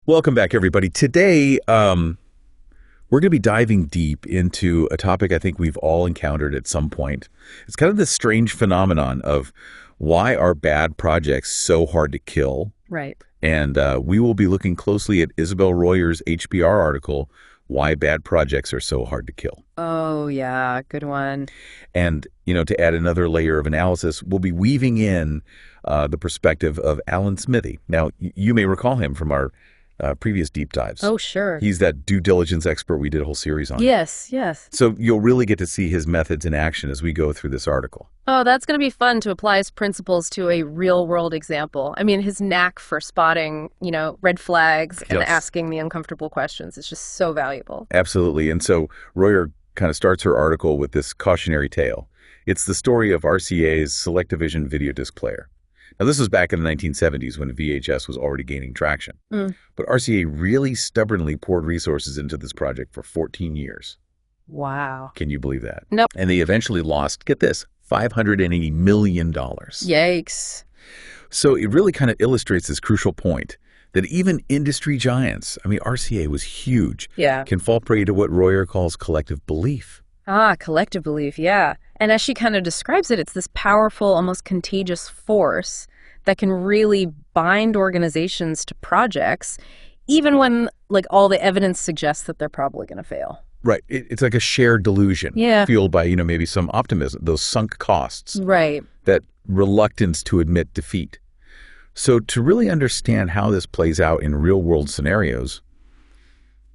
Welcome back, everybody. Today, we're going to be diving deep into a topic I think we've all encountered at some point. It's kind of this strange phenomenon of why are bad projects so hard to kill? Right. And we will be looking closely at Isabel Royer's HBR article, Why Bad Projects Are So Hard to Kill. Oh, yeah. Good one. And, to add another layer of analysis, we'll be weaving in the perspective of Allan Smithee. Now, you may recall him from our previous deep dives. Oh, sure. He's that due diligence expert we did a whole series on. Yes, yes. So you'll really get to see his methods in action as we go through this article. Oh, that's going to be fun to apply his principles to a real-world example. I mean, his knack for spotting, red flags and asking the uncomfortable questions is just so valuable. Absolutely. And so Royer kind of starts her article with this cautionary tale. It's the story of RCA's Select-O-Vision video disc player. Now, this was back in the 1970s when VHS was already gaining traction. But RCA really stubbornly poured resources into this project for 14 years. Wow. Can you believe that? Nope. And they eventually lost, get this, $580 million. Yikes. So it really kind of illustrates this crucial point that even industry giants, RCA was huge, can fall prey to what Royer calls collective belief. Ah, collective belief, yeah. And as she kind of describes it, it's this powerful, almost contagious force that can really bind organizations to projects, even when, all the evidence suggests that they're probably going to fail. Right. It's like a shared delusion fueled by, maybe some optimism, those sunk costs. Right. That reluctance to admit defeat. So to really understand how this plays out in real-world scenarios,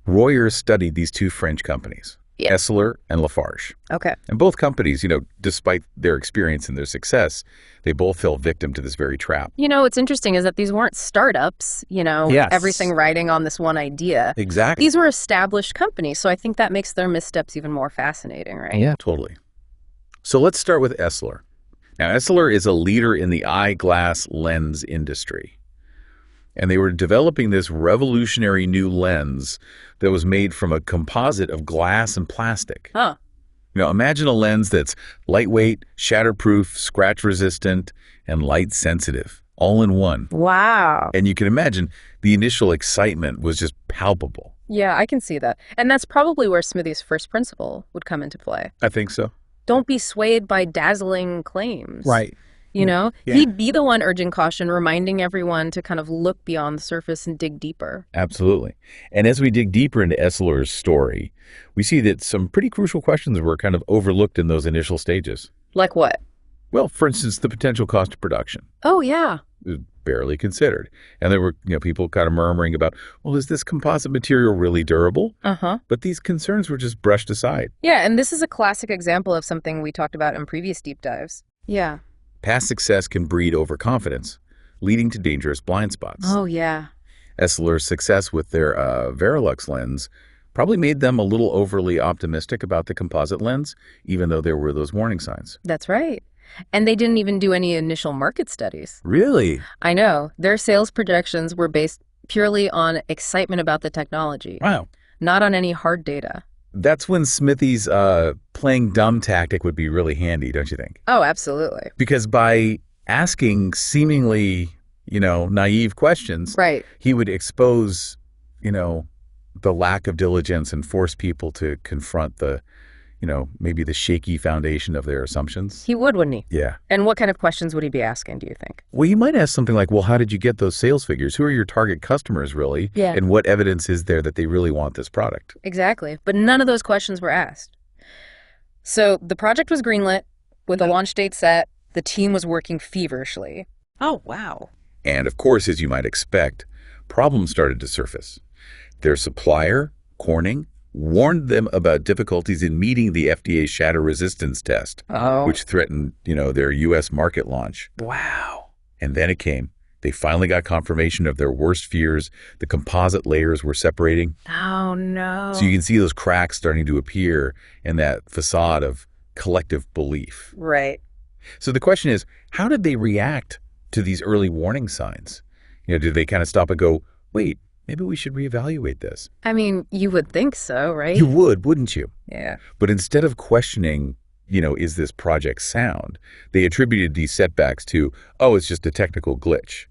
Royer studied these two French companies. Essilor and Lafarge. Okay. And both companies, despite their experience and their success, they both fell victim to this very trap. What's interesting is that these weren't startups, Yes. everything riding on this one idea. Exactly. These were established companies, so I think that makes their missteps even more fascinating, right? Yeah, totally. So let's start with Essilor. Now, Essilor is a leader in the eyeglass lens industry. And they were developing this revolutionary new lens that was made from a composite of glass and plastic. Huh. Imagine a lens that's lightweight, shatterproof, scratch-resistant, and light-sensitive, all in one. Wow. And you can imagine the initial excitement was just palpable. Yeah, I can see that. And that's probably where Smithee's first principle would come into play. I think so. Don't be swayed by dazzling claims. Right. Yeah. He'd be the one urging caution, reminding everyone to kind of look beyond the surface and dig deeper. Absolutely. And as we dig deeper into Essilor's story, we see that some pretty crucial questions were kind of overlooked in those initial stages. Like what? Well, for instance, the potential cost of production. Oh, yeah. It was barely considered. And there were people kind of murmuring about, well, is this composite material really durable? Uh-huh. But these concerns were just brushed aside. Yeah, and this is a classic example of something we talked about in previous deep dives. Yeah. Past success can breed overconfidence, leading to dangerous blind spots. Oh, yeah. Essilor's success with their Verilux lens probably made them a little overly optimistic about the composite lens, even though there were those warning signs. That's right. And they didn't even do any initial market studies. Really? I know. Their sales projections were based purely on excitement about the technology. Wow. Not on any hard data. That's when Smithee's playing dumb tactic would be really handy, don't you think? Oh, absolutely. Because by asking seemingly, naive questions, right, he would expose, the lack of diligence and force people to confront the, maybe the shaky foundation of their assumptions. He would, wouldn't he? Yeah. And what kind of questions would he be asking, do you think? Well, you might ask something like, well, how did you get those sales figures? Who are your target customers, really? Yeah. And what evidence is there that they really want this product? Exactly. But none of those questions were asked. So the project was greenlit with a launch date set. The team was working feverishly. Oh, wow. And of course, as you might expect, problems started to surface. Their supplier, Corning, warned them about difficulties in meeting the FDA's shatter resistance test, which threatened, their U.S. market launch. Wow. And then it came. They finally got confirmation of their worst fears. The composite layers were separating. Oh, no. So you can see those cracks starting to appear in that facade of collective belief. Right. So the question is, how did they react to these early warning signs? Did they kind of stop and go, wait, maybe we should reevaluate this? I mean, you would think so, right? You would, wouldn't you? Yeah. But instead of questioning, is this project sound, they attributed these setbacks to, it's just a technical glitch.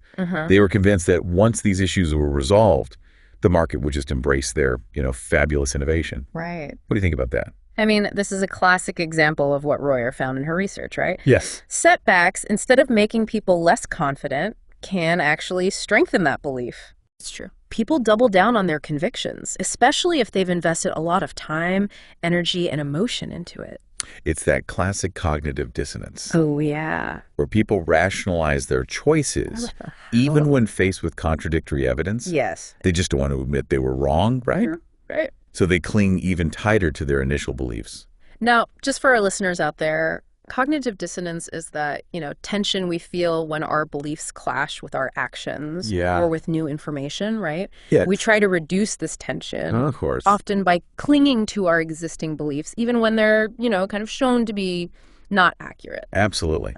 They were convinced that once these issues were resolved, The market would just embrace their, fabulous innovation. Right. What do you think about that? I mean, this is a classic example of what Royer found in her research, right? Yes. Setbacks, instead of making people less confident, can actually strengthen that belief. It's true. People double down on their convictions, especially if they've invested a lot of time, energy, and emotion into it. It's that classic cognitive dissonance. Oh, yeah. Where people rationalize their choices, even when faced with contradictory evidence. Yes. They just don't want to admit they were wrong, right? Right. So they cling even tighter to their initial beliefs. Now, just for our listeners out there, cognitive dissonance is that, tension we feel when our beliefs clash with our actions or with new information, right? Yeah. We try to reduce this tension, Of course. often by clinging to our existing beliefs, even when they're, kind of shown to be not accurate. Absolutely.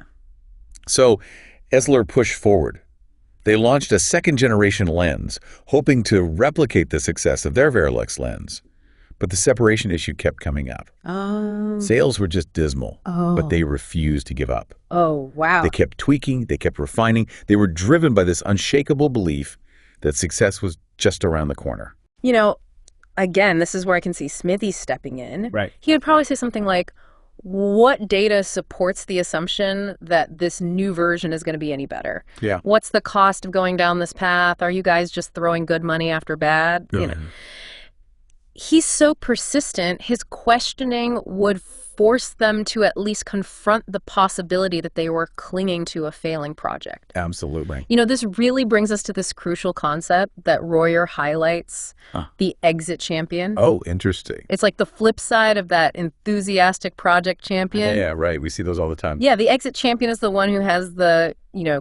So Esler pushed forward. They launched a second-generation lens, hoping to replicate the success of their Verilux lens. But the separation issue kept coming up. Sales were just dismal, but they refused to give up. Oh, wow. They kept tweaking, they kept refining. They were driven by this unshakable belief that success was just around the corner. Again, this is where I can see Smithee stepping in. Right. He would probably say something like, what data supports the assumption that this new version is going to be any better? Yeah. What's the cost of going down this path? Are you guys just throwing good money after bad? He's so persistent, his questioning would force them to at least confront the possibility that they were clinging to a failing project. Absolutely. This really brings us to this crucial concept that Royer highlights, the exit champion. Oh, interesting. It's like the flip side of that enthusiastic project champion. Yeah, right. We see those all the time. Yeah, the exit champion is the one who has the,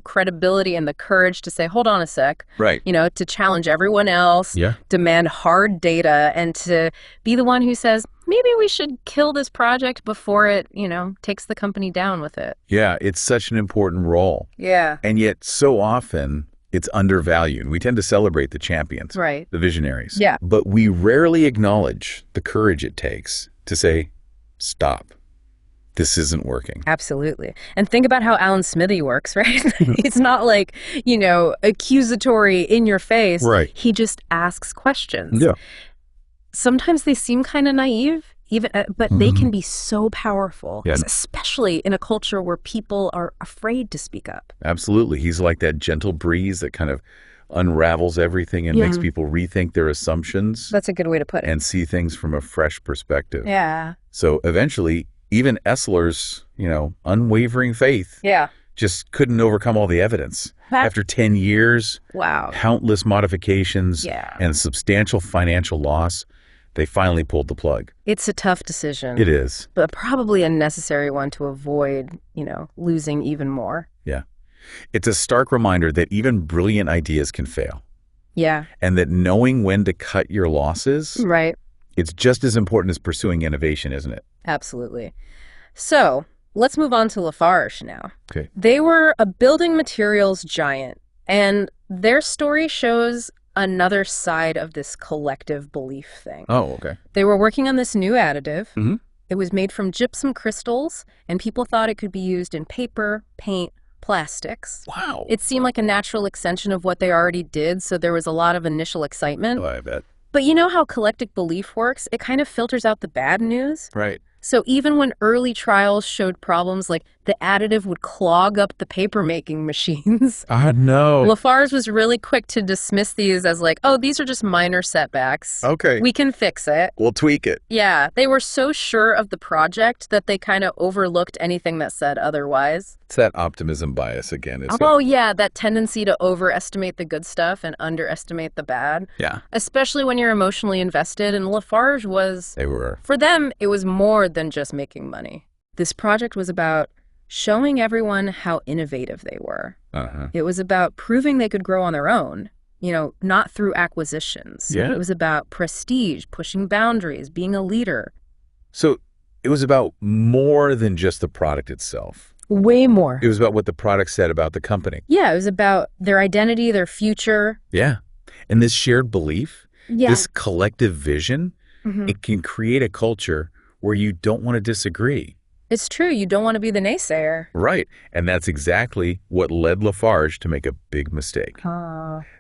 credibility and the courage to say, hold on a sec. Right. To challenge everyone else, demand hard data, and to be the one who says, maybe we should kill this project before it, takes the company down with it. Yeah, it's such an important role. Yeah. And yet so often it's undervalued. We tend to celebrate the champions, right, the visionaries. Yeah. But we rarely acknowledge the courage it takes to say, stop. This isn't working. Absolutely. And think about how Allan Smithee works, right? It's not like, accusatory in your face. Right. He just asks questions. Yeah. Sometimes they seem kind of naive, but they can be so powerful, especially in a culture where people are afraid to speak up. Absolutely. He's like that gentle breeze that kind of unravels everything and makes people rethink their assumptions. That's a good way to put it. And see things from a fresh perspective. Yeah. So eventually, even Esler's, unwavering faith just couldn't overcome all the evidence. After 10 years, countless modifications, and substantial financial loss, they finally pulled the plug. It's a tough decision. It is. But probably a necessary one to avoid, losing even more. Yeah. It's a stark reminder that even brilliant ideas can fail. Yeah. And that knowing when to cut your losses, right, it's just as important as pursuing innovation, isn't it? Absolutely. So let's move on to Lafarge now. Okay. They were a building materials giant, and their story shows another side of this collective belief thing. Oh, okay. They were working on this new additive. Mm-hmm. It was made from gypsum crystals, and people thought it could be used in paper, paint, plastics. Wow. It seemed like a natural extension of what they already did, so there was a lot of initial excitement. Oh, I bet. But you know how collective belief works? It kind of filters out the bad news. Right. So even when early trials showed problems like the additive would clog up the paper-making machines, no. Lafarge was really quick to dismiss these as like, oh, these are just minor setbacks. Okay. We can fix it. We'll tweak it. Yeah. They were so sure of the project that they kind of overlooked anything that said otherwise. It's that optimism bias again, isn't it? Oh, yeah. That tendency to overestimate the good stuff and underestimate the bad. Yeah. Especially when you're emotionally invested. And Lafarge was... They were. For them, it was more than just making money. This project was about showing everyone how innovative they were. Uh-huh. It was about proving they could grow on their own, not through acquisitions. Yeah. It was about prestige, pushing boundaries, being a leader. So it was about more than just the product itself. Way more. It was about what the product said about the company. Yeah, it was about their identity, their future. Yeah. And this shared belief, this collective vision, Mm-hmm. it can create a culture where you don't want to disagree. It's true. You don't want to be the naysayer. Right. And that's exactly what led Lafarge to make a big mistake.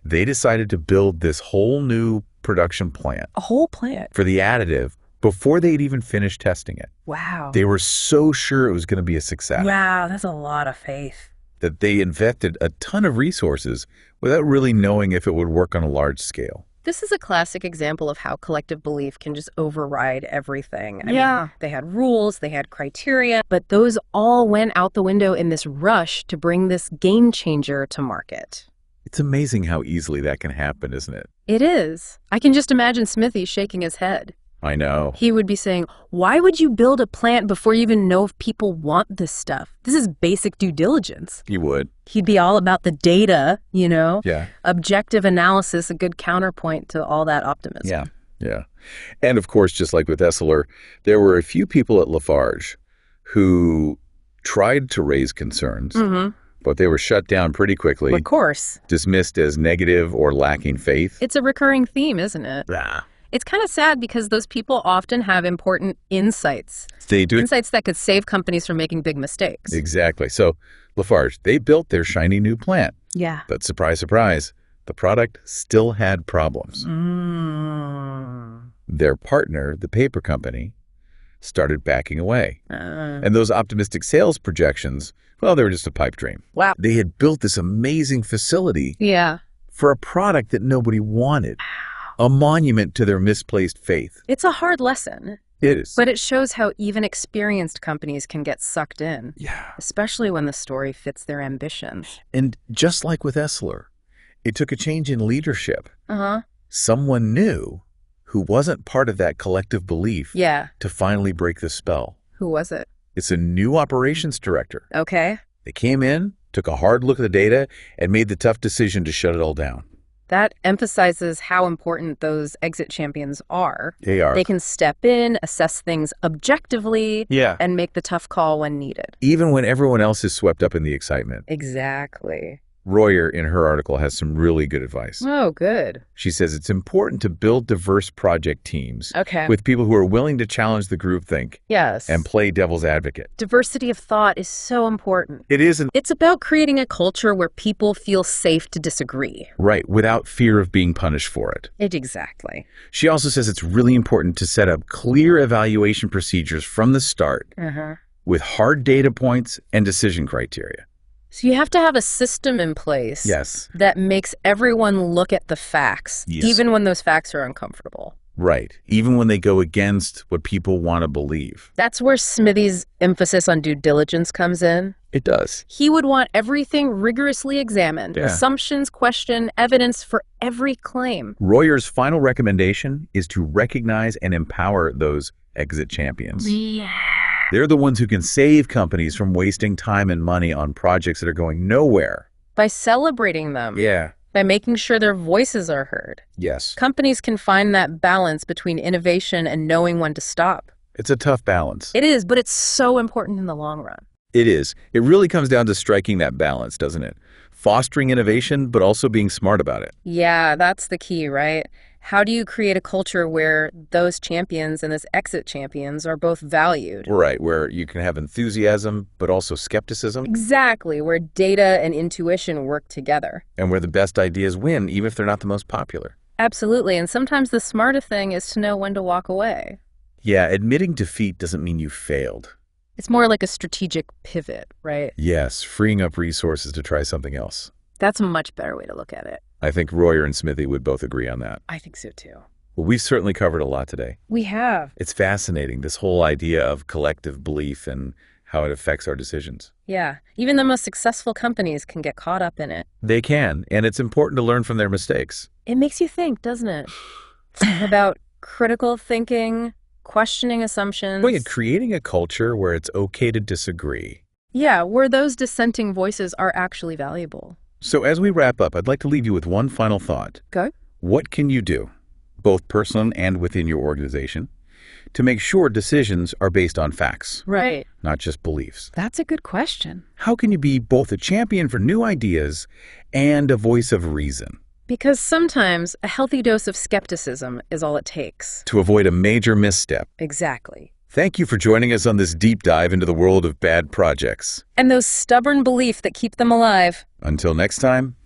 They decided to build this whole new production plant A whole plant. for the additive before they'd even finished testing it. Wow. They were so sure it was going to be a success Wow, that's a lot of faith. that they invested a ton of resources without really knowing if it would work on a large scale. This is a classic example of how collective belief can just override everything. I Yeah. mean, they had rules, they had criteria, but those all went out the window in this rush to bring this game changer to market. It's amazing how easily that can happen, isn't it? It is. I can just imagine Smithee shaking his head. I know. He would be saying, why would you build a plant before you even know if people want this stuff? This is basic due diligence. He would. He'd be all about the data, you know? Yeah. Objective analysis, a good counterpoint to all that optimism. Yeah. Yeah. And of course, just like with Esseler, there were a few people at Lafarge who tried to raise concerns, but they were shut down pretty quickly, Of course. dismissed as negative or lacking faith. It's a recurring theme, isn't it? Yeah. It's kind of sad because those people often have important insights. They do. Insights that could save companies from making big mistakes. Exactly. So Lafarge, they built their shiny new plant. Yeah. But surprise, surprise, the product still had problems. Their partner, the paper company, started backing away. And those optimistic sales projections, well, they were just a pipe dream. Wow. They had built this amazing facility Yeah. for a product that nobody wanted. A monument to their misplaced faith. It's a hard lesson, It is. but it shows how even experienced companies can get sucked in, Yeah. especially when the story fits their ambitions. And just like with Esseler, it took a change in leadership. Uh-huh. Someone new who wasn't part of that collective belief Yeah. to finally break the spell. Who was it? It's a new operations director. Okay. They came in, took a hard look at the data, and made the tough decision to shut it all down. That emphasizes how important those exit champions are. They are. They can step in, assess things objectively, Yeah. and make the tough call when needed. Even when everyone else is swept up in the excitement. Exactly. Royer, in her article, has some really good advice. Oh, good. She says it's important to build diverse project teams Okay. with people who are willing to challenge the groupthink Yes. and play devil's advocate. Diversity of thought is so important. It isn't It's about creating a culture where people feel safe to disagree. right without fear of being punished for it. Exactly. She also says it's really important to set up clear evaluation procedures from the start Uh-huh. with hard data points and decision criteria. So you have to have a system in place Yes. that makes everyone look at the facts, Yes. even when those facts are uncomfortable. Right. Even when they go against what people want to believe. That's where Smithee's emphasis on due diligence comes in. It does. He would want everything rigorously examined, Yeah. assumptions questioned, evidence for every claim. Royer's final recommendation is to recognize and empower those exit champions. Yeah. They're the ones who can save companies from wasting time and money on projects that are going nowhere. By celebrating them, Yeah. by making sure their voices are heard, Yes. companies can find that balance between innovation and knowing when to stop. It's a tough balance. It is, but it's so important in the long run. It is. It really comes down to striking that balance, doesn't it? Fostering innovation, but also being smart about it. Yeah, that's the key, right? How do you create a culture where those champions and those exit champions are both valued? Right, where you can have enthusiasm, but also skepticism, Exactly, where data and intuition work together. and where the best ideas win, even if they're not the most popular. Absolutely, and sometimes the smarter thing is to know when to walk away. Yeah, admitting defeat doesn't mean you failed. It's more like a strategic pivot, right? Yes, freeing up resources to try something else. That's a much better way to look at it. I think Royer and Smithee would both agree on that. I think so too. Well, we've certainly covered a lot today. We have. It's fascinating, this whole idea of collective belief and how it affects our decisions. Yeah, even the most successful companies can get caught up in it. They can, and it's important to learn from their mistakes. It makes you think, doesn't it? About critical thinking, questioning assumptions. Well, yeah, creating a culture where it's okay to disagree. Yeah, where those dissenting voices are actually valuable. So as we wrap up, I'd like to leave you with one final thought. Go. What can you do, both personal and within your organization, to make sure decisions are based on facts, Right. not just beliefs? That's a good question. How can you be both a champion for new ideas and a voice of reason Because sometimes a healthy dose of skepticism is all it takes. to avoid a major misstep? Exactly. Thank you for joining us on this deep dive into the world of bad projects. And those stubborn beliefs that keep them alive. Until next time,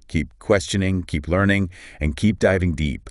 keep questioning, keep learning, and keep diving deep